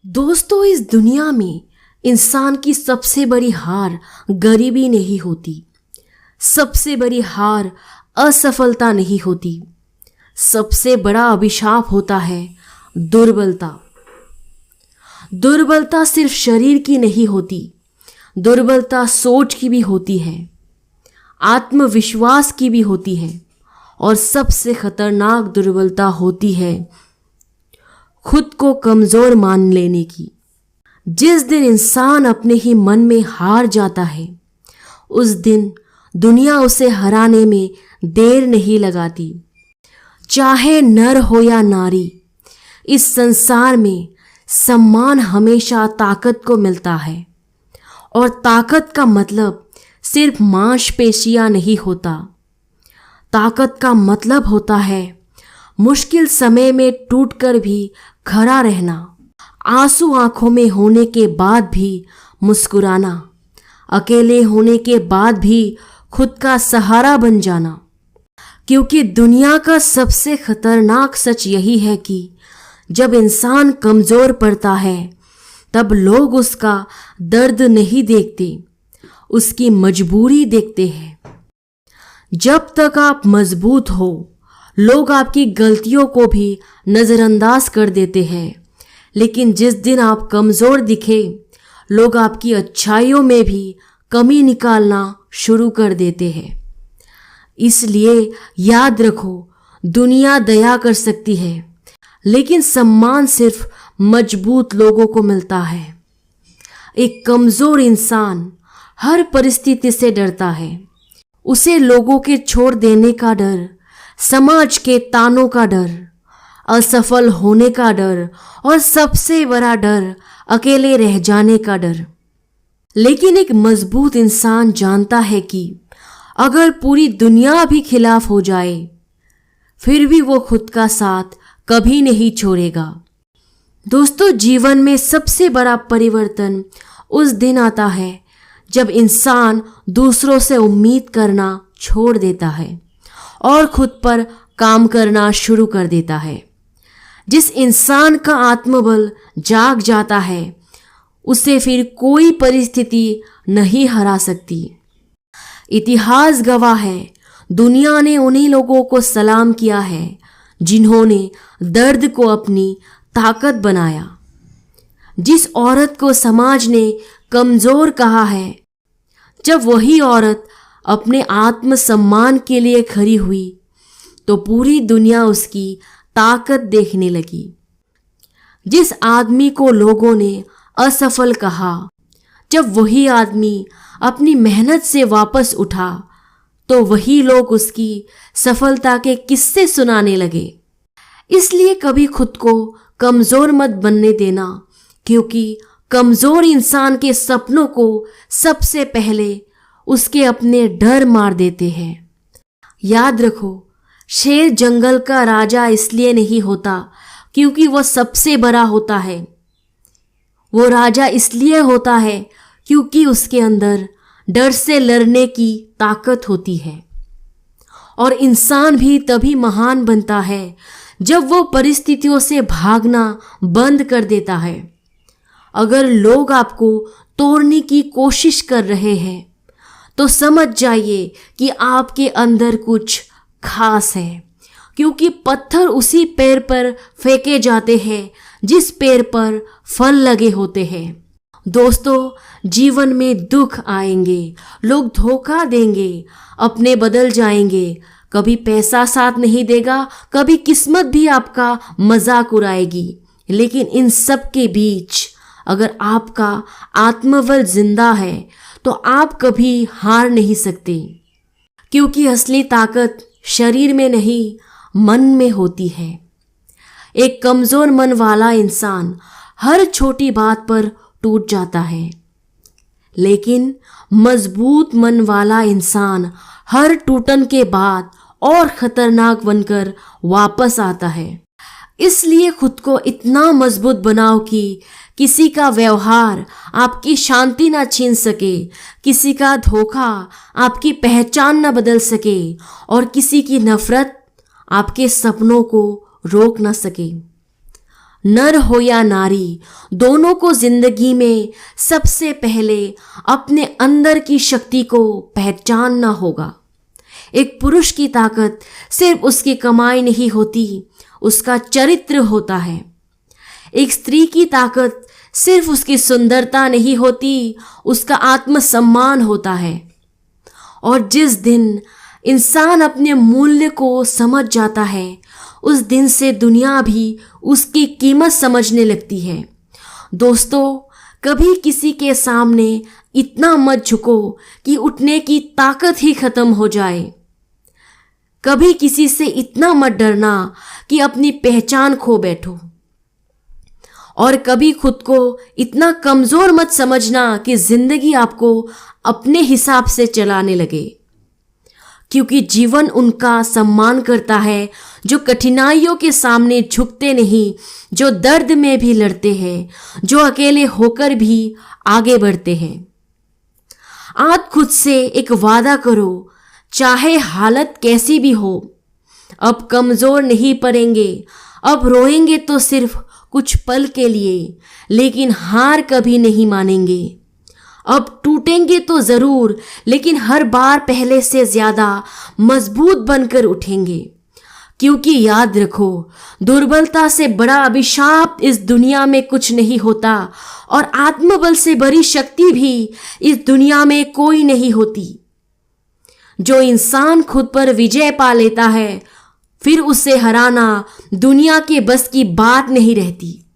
दोस्तों, इस दुनिया में इंसान की सबसे बड़ी हार गरीबी नहीं होती। सबसे बड़ी हार असफलता नहीं होती। सबसे बड़ा अभिशाप होता है दुर्बलता। दुर्बलता सिर्फ शरीर की नहीं होती, दुर्बलता सोच की भी होती है, आत्मविश्वास की भी होती है, और सबसे खतरनाक दुर्बलता होती है खुद को कमज़ोर मान लेने की। जिस दिन इंसान अपने ही मन में हार जाता है, उस दिन दुनिया उसे हराने में देर नहीं लगाती। चाहे नर हो या नारी, इस संसार में सम्मान हमेशा ताकत को मिलता है, और ताकत का मतलब सिर्फ मांसपेशियां नहीं होता। ताकत का मतलब होता है मुश्किल समय में टूटकर भी खड़ा रहना, आंसू आंखों में होने के बाद भी मुस्कुराना, अकेले होने के बाद भी खुद का सहारा बन जाना। क्योंकि दुनिया का सबसे खतरनाक सच यही है कि जब इंसान कमज़ोर पड़ता है, तब लोग उसका दर्द नहीं देखते, उसकी मजबूरी देखते हैं। जब तक आप मजबूत हो, लोग आपकी गलतियों को भी नज़रअंदाज कर देते हैं, लेकिन जिस दिन आप कमज़ोर दिखे, लोग आपकी अच्छाइयों में भी कमी निकालना शुरू कर देते हैं। इसलिए याद रखो, दुनिया दया कर सकती है, लेकिन सम्मान सिर्फ मजबूत लोगों को मिलता है। एक कमज़ोर इंसान हर परिस्थिति से डरता है। उसे लोगों के छोड़ देने का डर, समाज के तानों का डर, असफल होने का डर, और सबसे बड़ा डर अकेले रह जाने का डर। लेकिन एक मजबूत इंसान जानता है कि अगर पूरी दुनिया भी खिलाफ हो जाए, फिर भी वो खुद का साथ कभी नहीं छोड़ेगा। दोस्तों, जीवन में सबसे बड़ा परिवर्तन उस दिन आता है जब इंसान दूसरों से उम्मीद करना छोड़ देता है और खुद पर काम करना शुरू कर देता है। जिस इंसान का आत्मबल जाग जाता है, उसे फिर कोई परिस्थिति नहीं हरा सकती। इतिहास गवाह है, दुनिया ने उन्हीं लोगों को सलाम किया है जिन्होंने दर्द को अपनी ताकत बनाया। जिस औरत को समाज ने कमज़ोर कहा है, जब वही औरत अपने आत्मसम्मान के लिए खड़ी हुई, तो पूरी दुनिया उसकी ताकत देखने लगी। जिस आदमी को लोगों ने असफल कहा, जब वही आदमी अपनी मेहनत से वापस उठा, तो वही लोग उसकी सफलता के किस्से सुनाने लगे। इसलिए कभी खुद को कमज़ोर मत बनने देना, क्योंकि कमज़ोर इंसान के सपनों को सबसे पहले उसके अपने डर मार देते हैं। याद रखो, शेर जंगल का राजा इसलिए नहीं होता क्योंकि वह सबसे बड़ा होता है। वो राजा इसलिए होता है क्योंकि उसके अंदर डर से लड़ने की ताकत होती है। और इंसान भी तभी महान बनता है जब वो परिस्थितियों से भागना बंद कर देता है। अगर लोग आपको तोड़ने की कोशिश कर रहे हैं, तो समझ जाइए कि आपके अंदर कुछ खास है, क्योंकि पत्थर उसी पेड़ पर फेंके जाते हैं जिस पेड़ पर फल लगे होते हैं। दोस्तों, जीवन में दुख आएंगे, लोग धोखा देंगे, अपने बदल जाएंगे, कभी पैसा साथ नहीं देगा, कभी किस्मत भी आपका मजाक उड़ाएगी। लेकिन इन सब के बीच अगर आपका आत्मबल जिंदा है, तो आप कभी हार नहीं सकते, क्योंकि असली ताकत शरीर में नहीं, मन में होती है। एक कमज़ोर मन वाला इंसान हर छोटी बात पर टूट जाता है, लेकिन मजबूत मन वाला इंसान हर टूटन के बाद और खतरनाक बनकर वापस आता है। इसलिए खुद को इतना मजबूत बनाओ कि किसी का व्यवहार आपकी शांति ना छीन सके, किसी का धोखा आपकी पहचान ना बदल सके, और किसी की नफरत आपके सपनों को रोक ना सके। नर हो या नारी, दोनों को जिंदगी में सबसे पहले अपने अंदर की शक्ति को पहचानना होगा। एक पुरुष की ताकत सिर्फ उसकी कमाई नहीं होती, उसका चरित्र होता है। एक स्त्री की ताकत सिर्फ उसकी सुंदरता नहीं होती, उसका आत्मसम्मान होता है। और जिस दिन इंसान अपने मूल्य को समझ जाता है, उस दिन से दुनिया भी उसकी कीमत समझने लगती है। दोस्तों, कभी किसी के सामने इतना मत झुको कि उठने की ताकत ही खत्म हो जाए। कभी किसी से इतना मत डरना कि अपनी पहचान खो बैठो। और कभी खुद को इतना कमजोर मत समझना कि जिंदगी आपको अपने हिसाब से चलाने लगे, क्योंकि जीवन उनका सम्मान करता है जो कठिनाइयों के सामने झुकते नहीं, जो दर्द में भी लड़ते हैं, जो अकेले होकर भी आगे बढ़ते हैं। आज खुद से एक वादा करो, चाहे हालत कैसी भी हो, अब कमजोर नहीं पड़ेंगे। अब रोएंगे तो सिर्फ कुछ पल के लिए, लेकिन हार कभी नहीं मानेंगे। अब टूटेंगे तो जरूर, लेकिन हर बार पहले से ज्यादा मजबूत बनकर उठेंगे। क्योंकि याद रखो, दुर्बलता से बड़ा अभिशाप इस दुनिया में कुछ नहीं होता, और आत्मबल से बड़ी शक्ति भी इस दुनिया में कोई नहीं होती। जो इंसान खुद पर विजय पा लेता है, फिर उसे हराना दुनिया के बस की बात नहीं रहती।